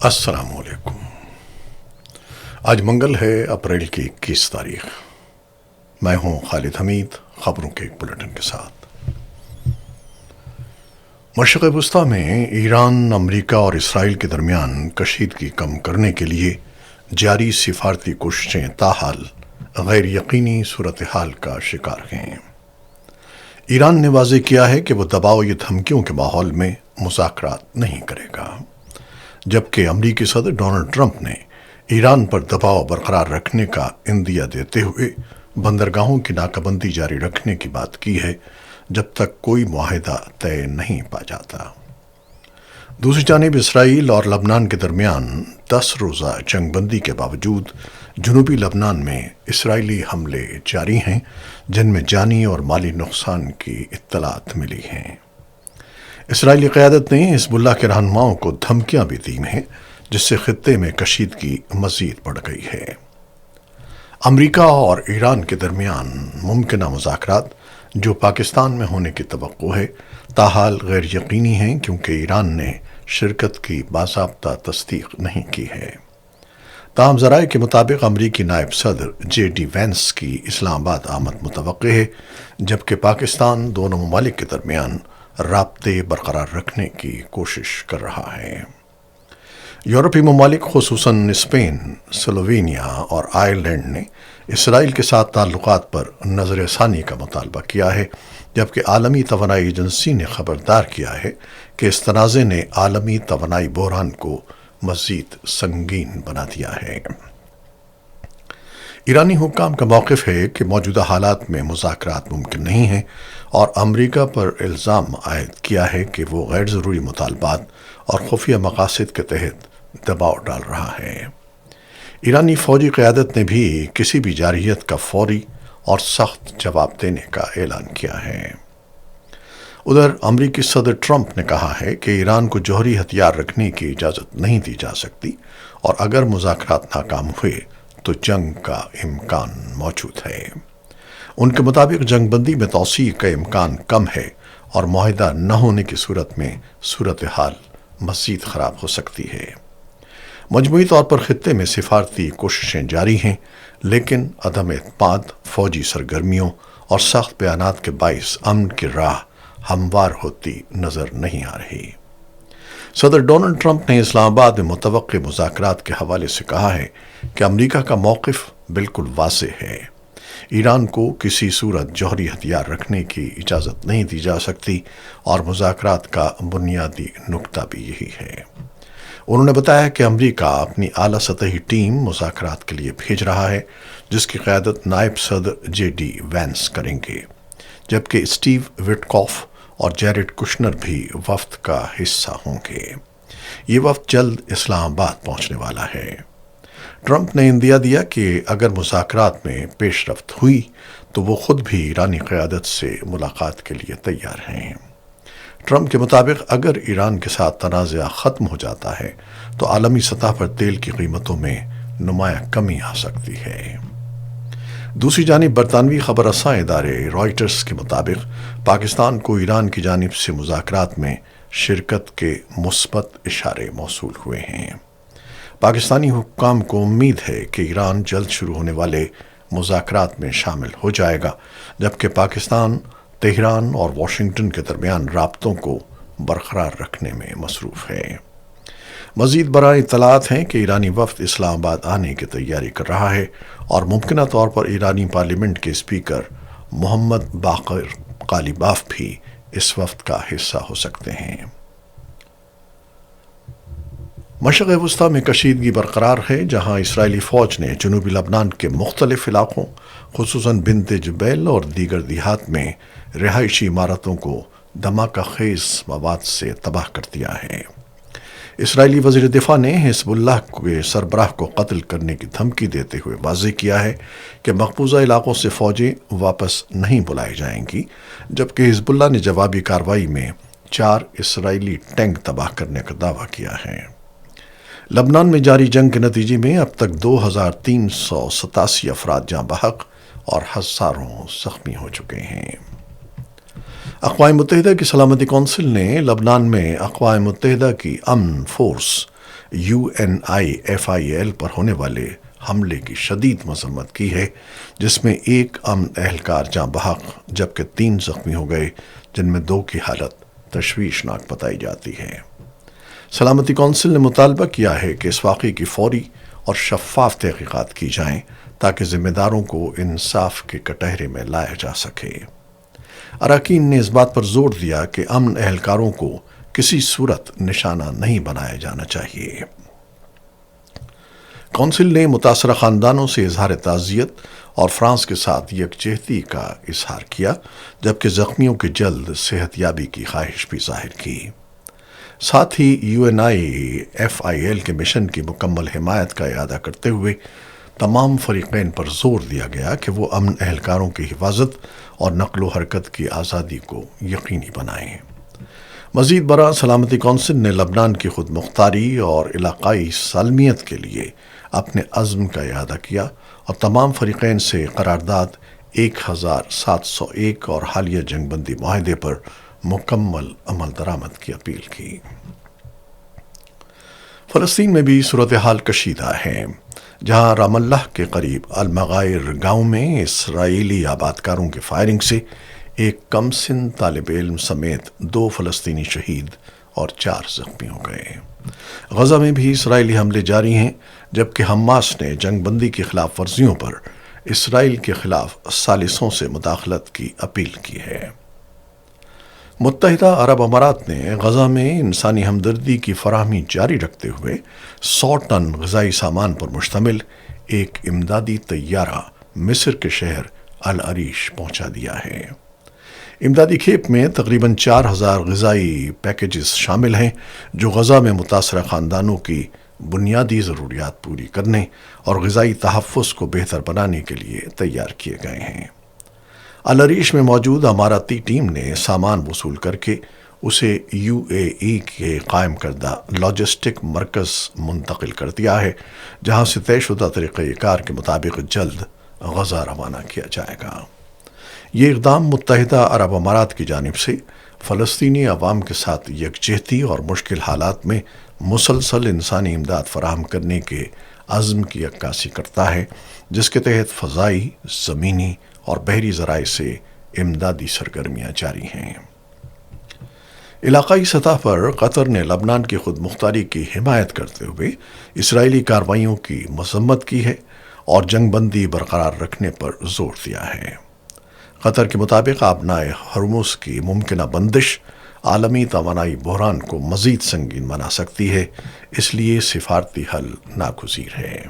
السلام علیکم۔ آج منگل ہے، اپریل کی 21 تاریخ۔ میں ہوں خالد حمید، خبروں کے ایک بلیٹن کے ساتھ۔ مشرق وسطیٰ میں ایران، امریکہ اور اسرائیل کے درمیان کشیدگی کم کرنے کے لیے جاری سفارتی کوششیں تاحال غیر یقینی صورتحال کا شکار ہیں۔ ایران نے واضح کیا ہے کہ وہ دباؤ یا دھمکیوں کے ماحول میں مذاکرات نہیں کرے گا، جبکہ امریکی صدر ڈونلڈ ٹرمپ نے ایران پر دباؤ برقرار رکھنے کا عندیہ دیتے ہوئے بندرگاہوں کی ناکہ بندی جاری رکھنے کی بات کی ہے جب تک کوئی معاہدہ طے نہیں پا جاتا۔ دوسری جانب اسرائیل اور لبنان کے درمیان 10 روزہ جنگ بندی کے باوجود جنوبی لبنان میں اسرائیلی حملے جاری ہیں، جن میں جانی اور مالی نقصان کی اطلاعات ملی ہیں۔ اسرائیلی قیادت نے حزب اللہ کے رہنماؤں کو دھمکیاں بھی دی ہیں، جس سے خطے میں کشیدگی مزید بڑھ گئی ہے۔ امریکہ اور ایران کے درمیان ممکنہ مذاکرات جو پاکستان میں ہونے کی توقع ہے، تاحال غیر یقینی ہیں کیونکہ ایران نے شرکت کی باضابطہ تصدیق نہیں کی ہے۔ تاہم ذرائع کے مطابق امریکی نائب صدر جے ڈی وینس کی اسلام آباد آمد متوقع ہے، جبکہ پاکستان دونوں ممالک کے درمیان رابطے برقرار رکھنے کی کوشش کر رہا ہے۔ یورپی ممالک خصوصاً اسپین، سلووینیا اور آئرلینڈ نے اسرائیل کے ساتھ تعلقات پر نظر ثانی کا مطالبہ کیا ہے، جبکہ عالمی توانائی ایجنسی نے خبردار کیا ہے کہ اس تنازع نے عالمی توانائی بحران کو مزید سنگین بنا دیا ہے۔ ایرانی حکام کا موقف ہے کہ موجودہ حالات میں مذاکرات ممکن نہیں ہیں اور امریکہ پر الزام عائد کیا ہے کہ وہ غیر ضروری مطالبات اور خفیہ مقاصد کے تحت دباؤ ڈال رہا ہے۔ ایرانی فوجی قیادت نے بھی کسی بھی جارحیت کا فوری اور سخت جواب دینے کا اعلان کیا ہے۔ ادھر امریکی صدر ٹرمپ نے کہا ہے کہ ایران کو جوہری ہتھیار رکھنے کی اجازت نہیں دی جا سکتی اور اگر مذاکرات ناکام ہوئے تو جنگ کا امکان موجود ہے۔ ان کے مطابق جنگ بندی میں توسیع کا امکان کم ہے اور معاہدہ نہ ہونے کی صورت میں صورتحال مزید خراب ہو سکتی ہے۔ مجموعی طور پر خطے میں سفارتی کوششیں جاری ہیں، لیکن عدم اعتماد، فوجی سرگرمیوں اور سخت بیانات کے باعث امن کی راہ ہموار ہوتی نظر نہیں آ رہی۔ صدر ڈونلڈ ٹرمپ نے اسلام آباد میں متوقع مذاکرات کے حوالے سے کہا ہے کہ امریکہ کا موقف بالکل واضح ہے۔ ایران کو کسی صورت جوہری ہتھیار رکھنے کی اجازت نہیں دی جا سکتی اور مذاکرات کا بنیادی نکتہ بھی یہی ہے۔ انہوں نے بتایا کہ امریکہ اپنی اعلیٰ سطحی ٹیم مذاکرات کے لیے بھیج رہا ہے، جس کی قیادت نائب صدر جے ڈی وینس کریں گے، جبکہ اسٹیو وٹکوف اور جیریڈ کشنر بھی وفد کا حصہ ہوں گے۔ یہ وفد جلد اسلام آباد پہنچنے والا ہے۔ ٹرمپ نے عندیہ دیا کہ اگر مذاکرات میں پیش رفت ہوئی تو وہ خود بھی ایرانی قیادت سے ملاقات کے لیے تیار ہیں۔ ٹرمپ کے مطابق اگر ایران کے ساتھ تنازع ختم ہو جاتا ہے تو عالمی سطح پر تیل کی قیمتوں میں نمایاں کمی آ سکتی ہے۔ دوسری جانب برطانوی خبر رساں ادارے رائٹرز کے مطابق پاکستان کو ایران کی جانب سے مذاکرات میں شرکت کے مثبت اشارے موصول ہوئے ہیں۔ پاکستانی حکام کو امید ہے کہ ایران جلد شروع ہونے والے مذاکرات میں شامل ہو جائے گا، جبکہ پاکستان تہران اور واشنگٹن کے درمیان رابطوں کو برقرار رکھنے میں مصروف ہے۔ مزید برآں اطلاعات ہیں کہ ایرانی وفد اسلام آباد آنے کی تیاری کر رہا ہے اور ممکنہ طور پر ایرانی پارلیمنٹ کے اسپیکر محمد باقر قالیباف بھی اس وفد کا حصہ ہو سکتے ہیں۔ مشرق وسطیٰ میں کشیدگی برقرار ہے، جہاں اسرائیلی فوج نے جنوبی لبنان کے مختلف علاقوں خصوصاً بنت جبیل اور دیگر دیہات میں رہائشی عمارتوں کو دھماکہ خیز مواد سے تباہ کر دیا ہے۔ اسرائیلی وزیر دفاع نے حزب اللہ کے سربراہ کو قتل کرنے کی دھمکی دیتے ہوئے واضح کیا ہے کہ مقبوضہ علاقوں سے فوجیں واپس نہیں بلائی جائیں گی، جبکہ حزب اللہ نے جوابی کارروائی میں 4 اسرائیلی ٹینک تباہ کرنے کا دعویٰ کیا ہے۔ لبنان میں جاری جنگ کے نتیجے میں اب تک 2387 افراد جاں بحق اور ہزاروں زخمی ہو چکے ہیں۔ اقوام متحدہ کی سلامتی کونسل نے لبنان میں اقوام متحدہ کی امن فورس UNIFIL پر ہونے والے حملے کی شدید مذمت کی ہے، جس میں ایک امن اہلکار جاں بحق جبکہ 3 زخمی ہو گئے، جن میں 2 کی حالت تشویشناک بتائی جاتی ہے۔ سلامتی کونسل نے مطالبہ کیا ہے کہ اس واقعے کی فوری اور شفاف تحقیقات کی جائیں تاکہ ذمہ داروں کو انصاف کے کٹہرے میں لایا جا سکے۔ اراکین نے اس بات پر زور دیا کہ امن اہلکاروں کو کسی صورت نشانہ نہیں بنایا جانا چاہیے۔ کونسل نے متاثرہ خاندانوں سے اظہار تعزیت اور فرانس کے ساتھ یکجہتی کا اظہار کیا، جبکہ زخمیوں کی جلد صحت یابی کی خواہش بھی ظاہر کی۔ ساتھ ہی UNIFIL کے مشن کی مکمل حمایت کا اعادہ کرتے ہوئے تمام فریقین پر زور دیا گیا کہ وہ امن اہلکاروں کی حفاظت اور نقل و حرکت کی آزادی کو یقینی بنائیں۔ مزید برآں سلامتی کونسل نے لبنان کی خود مختاری اور علاقائی سالمیت کے لیے اپنے عزم کا اعادہ کیا اور تمام فریقین سے قرارداد 1701 اور حالیہ جنگ بندی معاہدے پر مکمل عمل درآمد کی اپیل کی۔ فلسطین میں بھی صورتحال کشیدہ ہے، جہاں رام اللہ کے قریب المغائر گاؤں میں اسرائیلی آبادکاروں کی فائرنگ سے ایک کم سن طالب علم سمیت 2 فلسطینی شہید اور 4 زخمی ہو گئے۔ غزہ میں بھی اسرائیلی حملے جاری ہیں، جبکہ حماس نے جنگ بندی کی خلاف ورزیوں پر اسرائیل کے خلاف ثالثوں سے مداخلت کی اپیل کی ہے۔ متحدہ عرب امارات نے غزہ میں انسانی ہمدردی کی فراہمی جاری رکھتے ہوئے 100 ٹن غذائی سامان پر مشتمل ایک امدادی طیارہ مصر کے شہر العریش پہنچا دیا ہے۔ امدادی کھیپ میں تقریباً 4000 غذائی پیکیجز شامل ہیں، جو غزہ میں متاثرہ خاندانوں کی بنیادی ضروریات پوری کرنے اور غذائی تحفظ کو بہتر بنانے کے لیے تیار کیے گئے ہیں۔ العریش میں موجود اماراتی ٹیم نے سامان وصول کر کے اسے UAE کے قائم کردہ لاجسٹک مرکز منتقل کر دیا ہے، جہاں سے طے شدہ طریقہ کار کے مطابق جلد غزہ روانہ کیا جائے گا۔ یہ اقدام متحدہ عرب امارات کی جانب سے فلسطینی عوام کے ساتھ یکجہتی اور مشکل حالات میں مسلسل انسانی امداد فراہم کرنے کے عزم کی عکاسی کرتا ہے، جس کے تحت فضائی، زمینی اور بحری ذرائع سے امدادی سرگرمیاں جاری ہیں۔ علاقائی سطح پر قطر نے لبنان کی خود مختاری کی حمایت کرتے ہوئے اسرائیلی کارروائیوں کی مذمت کی ہے اور جنگ بندی برقرار رکھنے پر زور دیا ہے۔ قطر کے مطابق آبنائے ہرمز کی ممکنہ بندش عالمی توانائی بحران کو مزید سنگین بنا سکتی ہے، اس لیے سفارتی حل ناگزیر ہے۔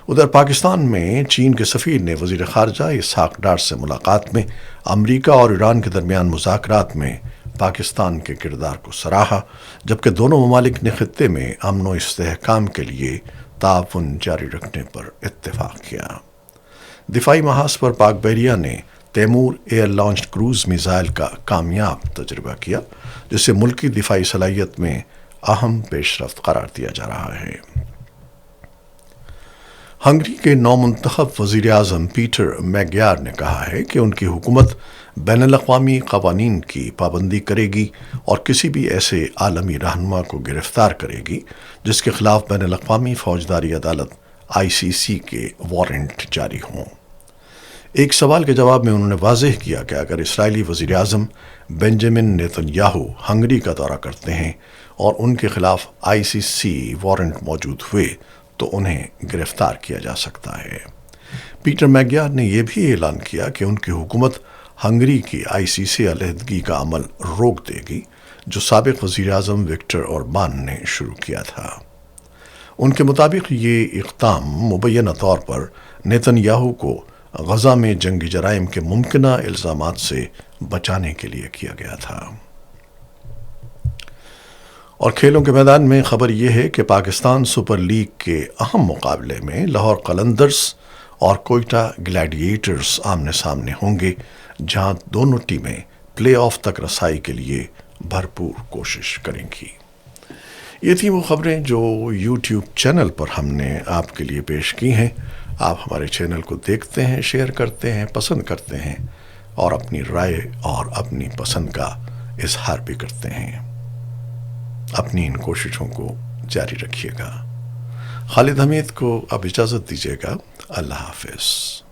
ادھر پاکستان میں چین کے سفیر نے وزیر خارجہ اسحاق ڈار سے ملاقات میں امریکہ اور ایران کے درمیان مذاکرات میں پاکستان کے کردار کو سراہا، جبکہ دونوں ممالک نے خطے میں امن و استحکام کے لیے تعاون جاری رکھنے پر اتفاق کیا۔ دفاعی محاذ پر پاک بحریہ نے Taimoor air launched cruise missile کا کامیاب تجربہ کیا، جسے ملکی دفاعی صلاحیت میں اہم پیش رفت قرار دیا جا رہا ہے۔ ہنگری کے نومنتخب وزیر اعظم پیٹر میگیار نے کہا ہے کہ ان کی حکومت بین الاقوامی قوانین کی پابندی کرے گی اور کسی بھی ایسے عالمی رہنما کو گرفتار کرے گی جس کے خلاف بین الاقوامی فوجداری عدالت ICC کے وارنٹ جاری ہوں۔ ایک سوال کے جواب میں انہوں نے واضح کیا کہ اگر اسرائیلی وزیر اعظم بنجامن نیتن یاہو ہنگری کا دورہ کرتے ہیں اور ان کے خلاف ICC وارنٹ موجود ہوئے تو انہیں گرفتار کیا جا سکتا ہے۔ پیٹر میگیار نے یہ بھی اعلان کیا کہ ان کی حکومت ہنگری کی ICC علیحدگی کا عمل روک دے گی، جو سابق وزیر اعظم وکٹر اوربان نے شروع کیا تھا۔ ان کے مطابق یہ اقدام مبینہ طور پر نیتن یاہو کو غزہ میں جنگی جرائم کے ممکنہ الزامات سے بچانے کے لیے کیا گیا تھا۔ اور کھیلوں کے میدان میں خبر یہ ہے کہ پاکستان سپر لیگ کے اہم مقابلے میں لاہور قلندرز اور کوئٹہ گلیڈیٹرز آمنے سامنے ہوں گے، جہاں دونوں ٹیمیں پلے آف تک رسائی کے لیے بھرپور کوشش کریں گی۔ یہ تھیں وہ خبریں جو YouTube چینل پر ہم نے آپ کے لیے پیش کی ہیں۔ آپ ہمارے چینل کو دیکھتے ہیں، شیئر کرتے ہیں، پسند کرتے ہیں اور اپنی رائے اور اپنی پسند کا اظہار بھی کرتے ہیں۔ اپنی ان کوششوں کو جاری رکھیے گا۔ خالد حمید کو اب اجازت دیجیے گا۔ اللہ حافظ۔